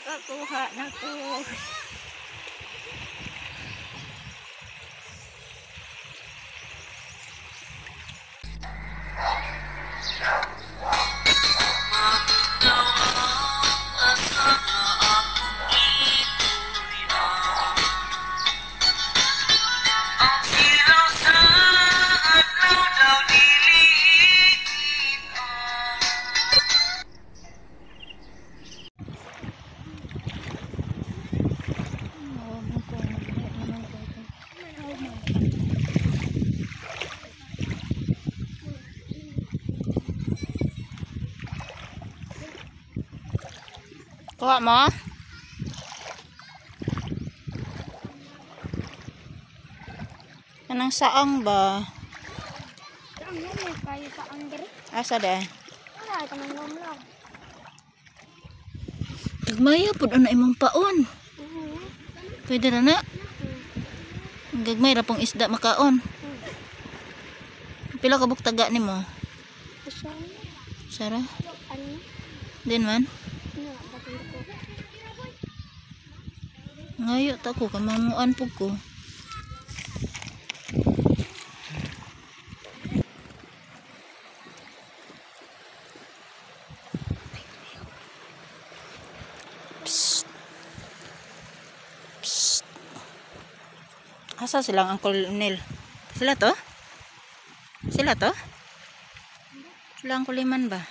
nakakuha na ko. Kuha mo? Kanang saang ba? Ang yun kayo sa under. Asa da? Wala, kanang lang. Gagmaya po na imong paon. Pwede na na. Gagmay ra pong isda makaon. Pila ka buktaga ni mo? Sara? Din man? Ngayo ta ko kamanguan po ko. Psst. Psst. Asa silang Uncle Neil? Sila to? Sila to? Sila Uncle Liman ba?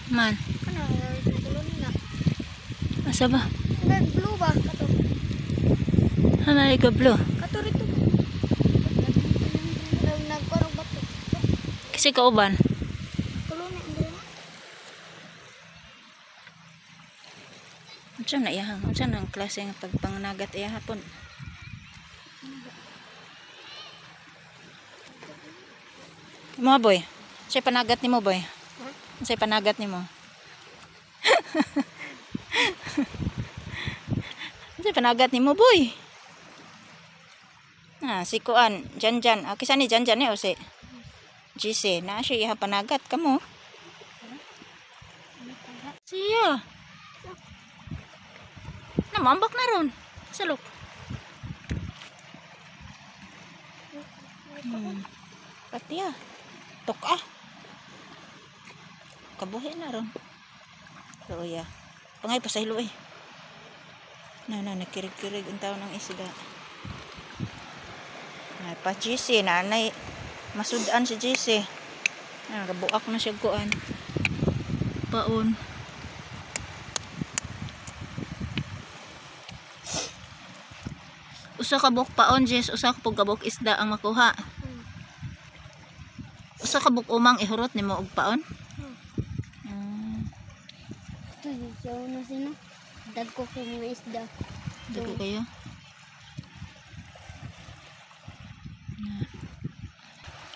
Man. Asa ba? Blue ba? Kato. Hanay ka blue. Kato rito. Nagkorong bato. Kasi kauban. Kuluni ang Unsa na iya? Unsa nang klase ng pagpanganagat iya hapon? Mo boy. Say panagat nimo boy. Say panagat nimo. Say panagat nimo boy. Ah, si Kuan, Janjan. Ah, kisa ni Janjan o si GC. Na siya iya panagat kamo. Siya. Namambak na ron. Salok. Pati ah. Tok ah. Kabuhi na ron. So yeah. Pangay pa sa hilo eh. Nakirig-kirig ang tao ng isda. Pa GC, nanay. Masudan si GC. Kabuak na siya kuan. Paon. Usa ka buk paon, Jess. Usa ka pugabok isda ang makuha. Usa ka buk umang ihurot nimo og paon. So, na sino? Dagko ko mga isda. Dagko kayo?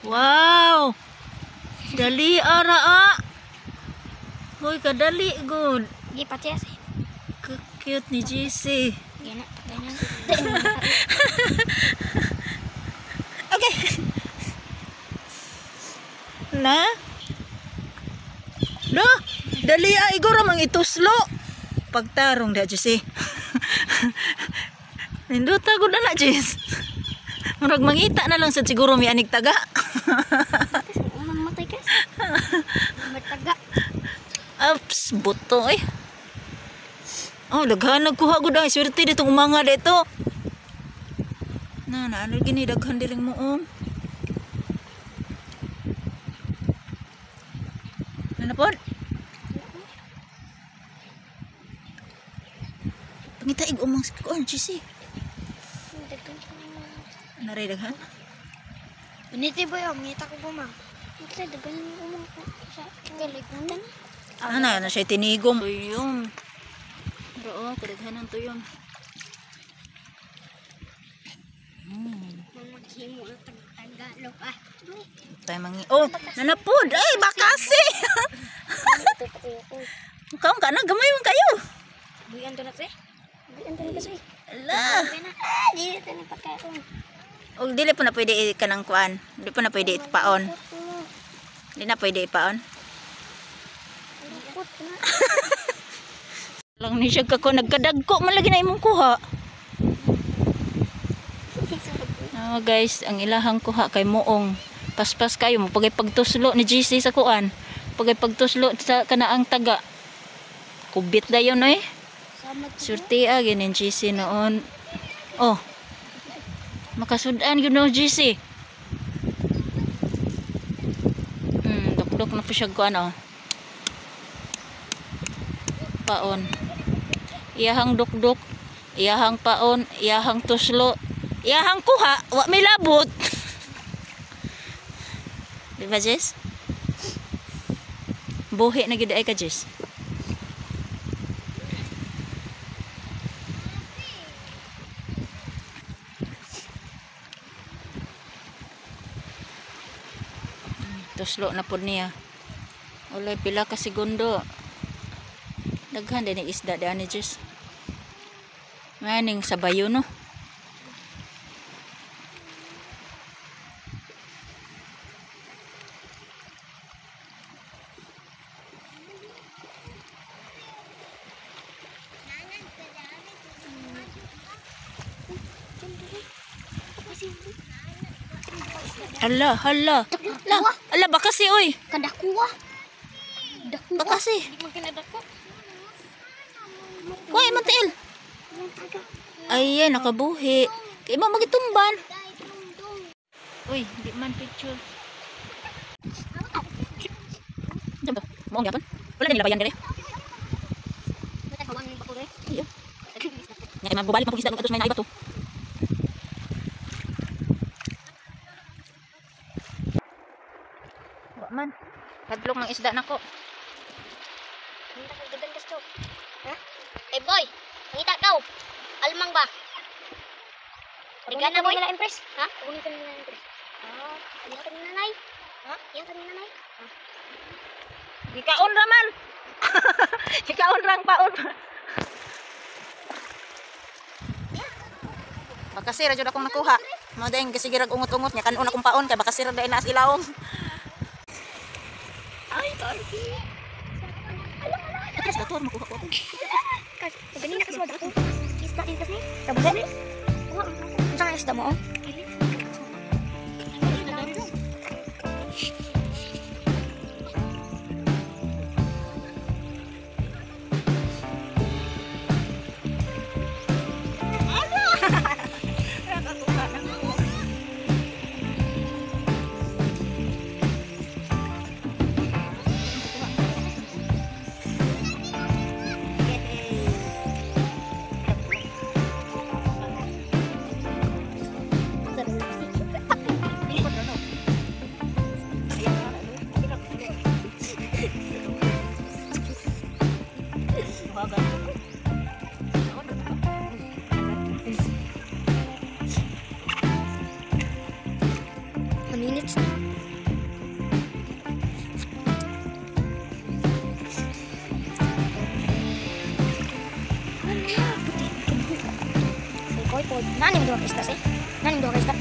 Wow! Dali ara ah! Hoy, kadali good. Di pati asi. Cute ni GC. Gana, ganyan. Okay. Na? No? Dali ah, iguro mang ituslo. Pagtarong da GC. Ninduta gud na Jess. Murag mangita na lang sa siguro mi anig taga. Unang matay kas. Mataga. Ups, buto eh. Oh, daghan nagkuha gud ang swerte ditong umanga dito. Ano gini daghan diring muong. Ano po? Pangitaig umang kuan GC. Naray daghan? Uniti boy, ngita ko buma. Kasi dagan umang sa galigunan. Na siya tinigom. Tuyom. Pero kadaghan ng tuyom. Maghimo ang Tagalog ah. Tayo mangi. Oh, nanapod. Ay, bakasi. Kaon ka na, gamay man kayo. Buyan to na kasi. Buyan to na kasi. Ala. Di ito na pagkaroon. O dili po na pwede kanang kuan. Dili po na pwede ipaon. Dili na pwede ipaon. Lang ni siya kako nagkadagko man lagi na imong kuha. Guys, ang ilahang kuha kay muong. Paspas kayo mo pagay pagtuslo ni GC sa kuan. Pagay pagtuslo sa kanaang taga. Kubit dayon eh. Surti ginin GC noon. Oh. Makasudan yun no GC. Dok na po siya ko ano. Paon. Iyahang dukduk, iyahang paon, iyahang tuslo, iyahang kuha, wa may labot. Di ba Jess? Buhi na gid ay ka Jess. Tuslo na po niya. Ulay pila ka segundo. Daghan din isda di ani Jess. Maning sa bayo no. Hala, hala. Ala baka si oy. Kadakuha. Baka si. Di man kinadako. Hoy, mantil. Ay, nakabuhi. Kay mo magitumban. Uy, di man picture. Diba? Mo gyapon. Wala nila bayan dire. Iyo. Nya mabubalik pa isda ng katos may naiba to. Wa man. Hadlok ng isda nako. Ngita ka gadan gusto. Ha? Eh boy, ngita daw. Almang ba? Rigana boy nila impress. Ha? Kunin ka nila impress. Ah, yan ka ni nanay. Ha? Yan ka ni nanay. Ikaon raman. Ikaon rang paon. Baka sira jud akong nakuha. Mo daing kasi girag ungot-ungot nya kanon akong paon kay baka sira dai nas ilawom. Ay, Barbie. Alas dator makuha ko. Kas, gani na kaswad ako. Isda in kasi. Tabugan ni. Wa, unsa ka isda mo? Minutes na. Koy pod. Nanim do isda sih. Nanim do isda.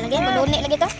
Lagi baluni lagi to.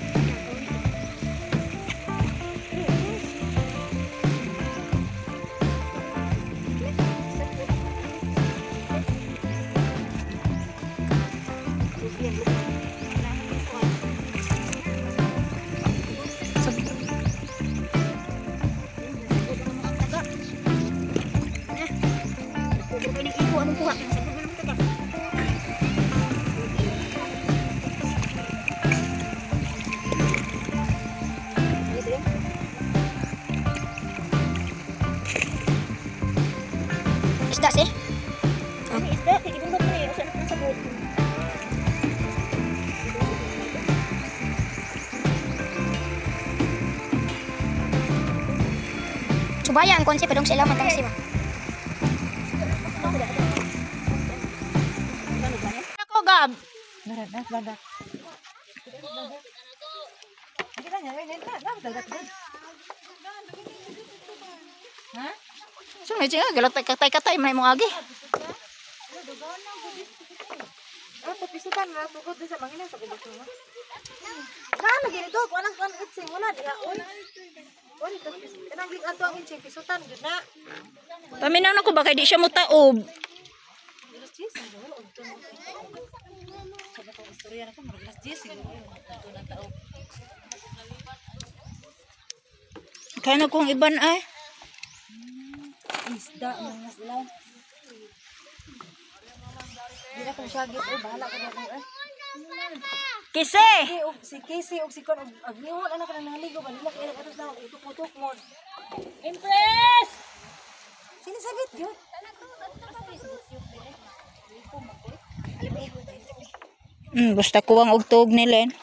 Isda sih. Isda, ibundot mo yun. Saan sa buhok? Subaya ang konsep dong sila matang siwa. Ako gab. Ha? So medyo nga galatay katay man imong agi. Ah, pisutan na tugod sa mangina sa kubot mo. Kan lagi dito, kuanang kan itsi mo na diha. Oy. Oy, kanang lig ato ang itsi pisutan gid na. Paminaw na ko ba kay di siya mutaob. Alas 10 ang gawin og tun. Sabi ko istorya na ko alas 10 siguro ito na tao. Kaya na kong iban ay. Isda mga ilaw. Di na ko siya gid bahala ka na ko eh. Kise! Si Casey og si Kon og agniwon ana ka nang naligo balila kay atos na utok-utok mo. Impress! Sinisabit yun. Basta kuwang og tuog ni Len.